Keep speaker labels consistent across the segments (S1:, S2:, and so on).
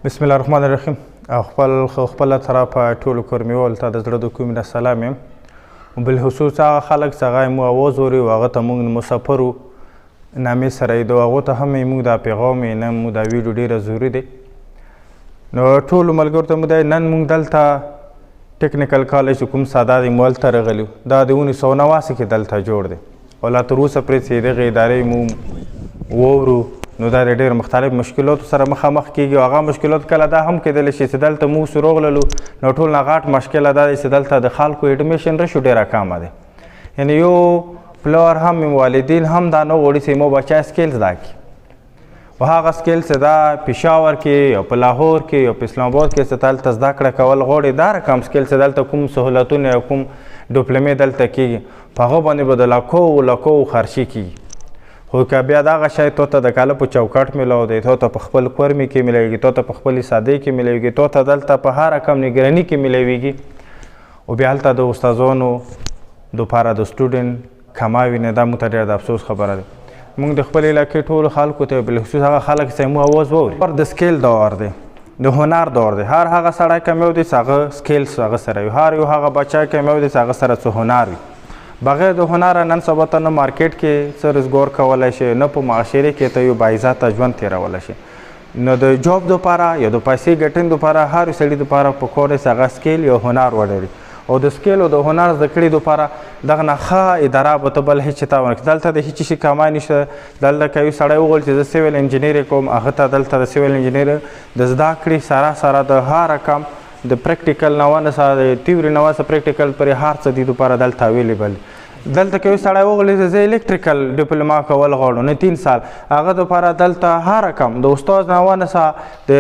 S1: بسم الله الرحمن الرحیم. خپل طرفه ټولو کورمیوال ته د زړه د کومې نه سلام یم. بالخصوص هغه خلک چې هغه مو اواز اوري او هغه ته موږ مسافرو نامې سره یې د هغو ته هم موږ دا پیغام نه مو دا ویډیو ډېره ضروري دی. نو ټولو ملګرو ته مو دی نن موږ دلته ټیکنیکل کالج کوم ساده دی مو هلته راغلي یو. دا د 1989 کې دلته جوړ دی او لا تر اوسه پرې چې دغې ادارې مو واورو نو دا د ډېر مختلف مشکلاتو سره مخامخ کیږي او هغه مشکلات کله دا هم کیدلی شي چې دلته موږ چې راغللو نو ټول نه غټ مشکله دا دی چې دلته د خلکو ایډمیشن رشو ډېره کمه دی. یعنې یو پلار هم والدین هم دا نه غواړي چې مو بچی سکیل زده کړي او هغه سکیل چې دا پېښور کې یا په لاهور کې یا په اسلام آباد کې چې دلته زده کړه کول غواړي دا رقم سکیل چې دلته کوم سهولتونه یا کوم ډیپلومې دلته کیږي په هغه باندې به د لکو خرچي کیږي. خو که بیا دغه شی تو ته د کاله په چوکاټ میلاو دی، تو ته په خپل کورمې کې میلاویږي، تو ته په خپلې سادې کې میلاویږي، تو ته دلته په هر رقم نګراني کې میلاویږي او بیا هلته د استادانو دپاره د سټوډنټ کماوي نه. دا موږ ته ډېر د افسوس خبره ده. موږ د خپل علاقې ټولو خلکو ته بالخصوص هغه خلک چې مو اواز واوري د سکیل دور دی، د هنر دور دی. هر هغه سړی کمیو دی چې هغه سکیل هغه سره وي، هر یو هغه بچی کمیو دی چې هغه سره څه هنر وي. بغیر د هنره نن سبا ته نه مارکیټ کې څه روزګار کولی شي، نه په معاشرې کې ته یو باعزته ژوند تېرولی شي. نو د جاب دپاره یا د پیسې ګټنې دپاره هر سړي دپاره پکار دی چې هغه سکیل یا هنر ولري او د سکیل او د هنر زده کړې دپاره دغه نه ښه اداره به ته بل هېڅ چېته ورکړي. دلته د هېڅ شي کمای نشته. دلته که یو سړی وغواړي چې زه سیول انجینیر کوم، هغه ته دلته د سیول انجینیر د زده کړې سره د هر رقم د پریکټیکل نه ونیسه د تیوري نه ونیسه پریکټیکل پرې هر څه دې دپاره دلته اویلیبل. دلته که یو سړی وغواړي چې زه الکتریکل ډیپلوما کول غواړم نه 3 سال، هغه دپاره دلته هر رقم د استاد نه ونیسه د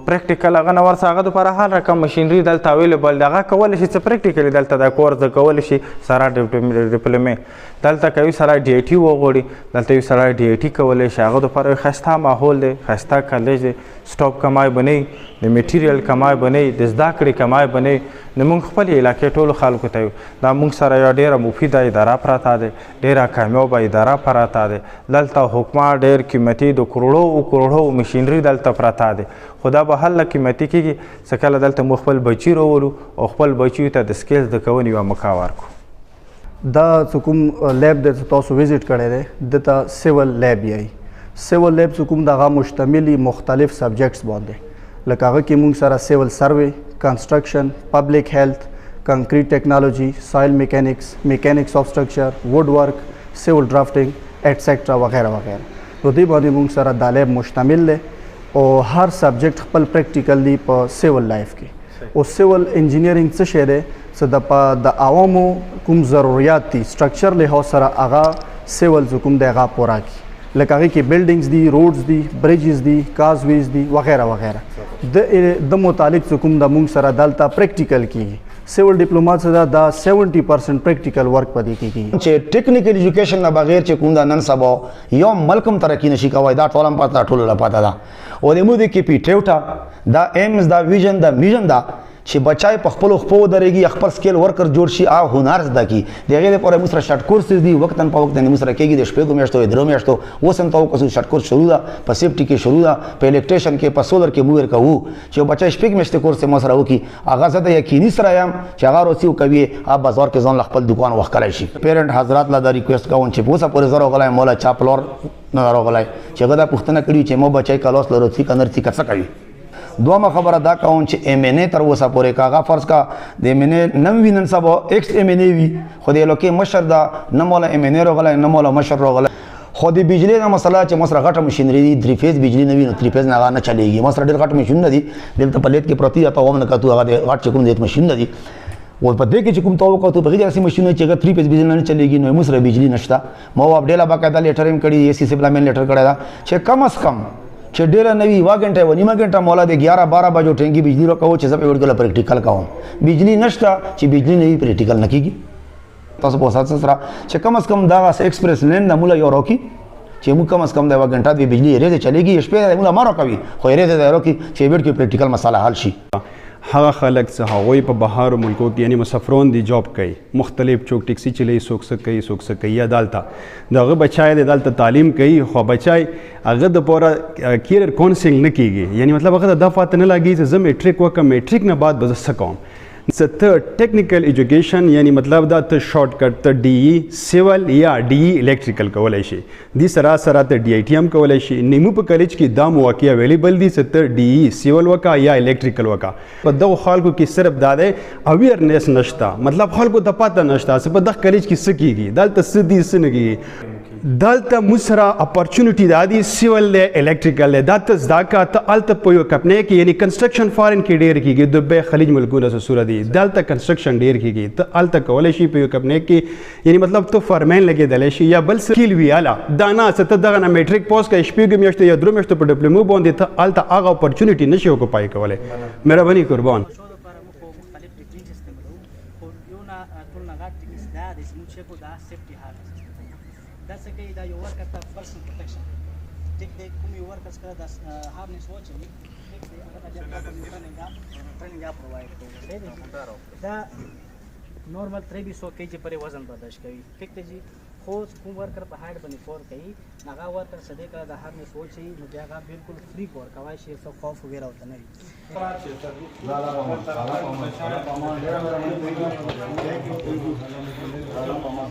S1: پریکټیکل هغه نه ورسه هغه دپاره هر رقم مشینري دلته اویلیبل دی. هغه کولی شي چې پریکټیکلي دلته دا کورس زده کولی شي سره ډیپلومې. دلته که یو سړی ډي آی ټي وغواړي دلته یو سړی ډي آی ټي کولی شي. هغه دپاره یو ښایسته ماحول دی، ښایسته کالج دی، سټاپ کمای به نه وي، د میټیریل کمای به نه وي، د زده کړې کمای به نه وي. نو موږ خپلې علاقې ټولو خلکو ته یو دا موږ سره یوه ډېره مفیده اداره پرته دی، ډېره کامیابه اداره پرته دی. دلته حکومت ډېر قیمتي د کروړو مشینري دلته پرته دی. خو دا به هله قیمتي کېږي چې کله دلته موږ خپل بچي راولو او خپل بچیو ته د سکیل زده کونې یوه موقع ورکړو.
S2: دا چې کوم لیب دی چې تاسو وزټ کړی دی دته سیول لیب یی. سیول لیب چې کوم دغه مشتمل مختلف سبجیکټس باندې لکه هغه کې موږ سره سیول سروے، کنسټرکشن، پبلک هیلث، کنکریټ ټیکنالوجي، سایل میکینکس، میکینکس آف سټرکچر، ووډ ورک، سیول ډرافټینګ ایټسیټرا وغیرہ وغیرہ. نو دې باندې موږ سره دا لیب مشتمل دی او هر سبجیکټ خپل پریکټیکل دی په سیول لایف کې. او سیول انجینیرینګ څه شی دی چې د عوامو کوم ضرورت دي سټرکچر له سره هغه سیول کوم دی هغه پوره کړي. لکه هغې کې بلډینګز دي، روډز دي، بریجز دي، کازویز دي وغیرہ وغیرہ. د متعلق چې کوم د موږ سره دلته پریکټیکل کېږي. سیول ډیپلوما څه دا 70% پریکټیکل ورک پدې کېږي.
S3: چې ټیکنیکل ایجوکیشن نه بغیر چې کوم دا نن سبا یو ملک هم ترقي نشي کولی دا ټول هم پته ټولو له پته ده. او د موږ د کې پی ټیوټا دا ایمز دا ویژن دا میژن دا چې بچای په خپلو خپو ودرېږي، خپل سکیل ورکر جوړ شي او هنر زده کړي. د هغې لپاره موږ سره شارټ کورسز دي، وقتاً په وقت موږ سره کېږي د شپږو میاشتو یا 3 میاشتو. اوس هم تاسو شارټ کورس شروع ده، په سیفټي کې شروع ده، په الکټریشن کې، په سولر کې موږ ورکوو چې یو بچی 6 میاشتې کورس موږ سره وکړي. هغه زه د یقیني سره یم چې هغه روسي کوي هغه بازار کې ځان له خپل دکان وښکلی شي. پیرنټ حضرات له دا ریکویسټ کوم چې په اوسه پورې زه راغلی مولا چا پلار نه راغلی چې هغه دا پوښتنه کړې چې مو بچی کلاس له روسي که نرسي که څه کوي. دومره خبره دا کوم چې ایم این ای تر اوسه پورې که هغه فرض کا د ایم این ای نه وي نن سبا ایکس ایم این ای وي خو د علاقې مشر دا نه مولا ایم این ای راغلی نه مولا مشر راغلی. خو د بجلۍ نه مسله چې ما سره غټه مشینري دي 3 فیز بجلي نه وي نو 3 فیز نه هغه نه چلېږي. ما سره ډېر غټ مشینونه دي دلته په لیت کې پرتې دي ته هم نه کتو هغه د غټ چې کوم د مشینونه دي او په دې کې چې کوم ته وکړو په دې داسې مشینونه چې هغه 3 فیز بجلي نه چلېږي نو موږ سره بجلي نشته. ما اپډیلا باقاعده لیټر هم کړي ای سی سپلمنټ لیټر کړی دا چې کم از کم چې ډېره نه وي 1 غنټه و نیمه غنټه مولا د 11-12 بجو ټینګي بجلی راکوو چې زه په وړ پریکټیکل کوم. بجلی نشته چې بجلی نه وي پریکټیکل نه کېږي. تاسو په اساس سره چې کم از کم دغه ایکسپریس لین د مولا یو راکړي چې موږ کم از کم د 1 غنټه د بجلی ریزه چلېږي شپې مولا ما راکوي خو ریزه د راکړي چې وړ کې پریکټیکل مسله حل شي.
S4: هغه خلک څه هغوی په بهارو ملکو کې یعنی مسافرون دي جاب کوي مختلف څوک ټیکسي چلی څوک څه کوي څوک څه کوي یا دالته د هغه بچای د دالته تعلیم کوي خو بچای هغه د پوره کیریئر کونسلینګ نه کیږي یعنی مطلب هغه د پته نه لګي چې زه میټریک وکم میټریک نه بعد به زه څه کوم ته ټیکنیکل ایجوکیشن یعنی مطلب دا ته شارټ کټ ته ډي سیول یا ډي الکتریکل کولای شي دي سره سره ته ډي آی ټي هم کولای شي نیمو په کالج کې دا مواقع اویلیبل دي چې ته ډي سیول وکا یا الکتریکل وکا په دغه خلکو کې صرف دا دی اویرنس نشته مطلب خلکو ته پته نشته چې په دغه کالج کې څه کیږي دلته څه دي څه نه کیږي دلته مسره اپورچونټی دا دی سیول له الکتریکل له دا ته زدا کا ته الته په یو کپنه کې یعنی کنسټرکشن فارن کې ډیر کیږي د به خلیج ملکونو سره سور دي دلته کنسټرکشن ډیر کیږي ته الته کولای شي په یو کپنه کې یعنی مطلب ته فارمین لګیدل شي یا بل سکیل ویاله دا نه ته دغه میټریک پوس کې شپږ میاشتې یا درو میاشتې په ډیپلومو باندې ته الته هغه اپورچونټی نشي وکړای کولای مهرباني قربان
S5: That's okay, that you work at the personal protection. Take the kumi work as the harness watching. Take the training up provide. The normal 300 kg पर वजन बर्दाश्त करी. ठीक है जी. खोज कुम वर्कर पर हाइट बनी फोर कही नागा वर्कर सदे का द हार्नेस watch ही मुझे आगा बिल्कुल फ्री कोर कवाई शेर सब खौफ वगैरह होता नहीं.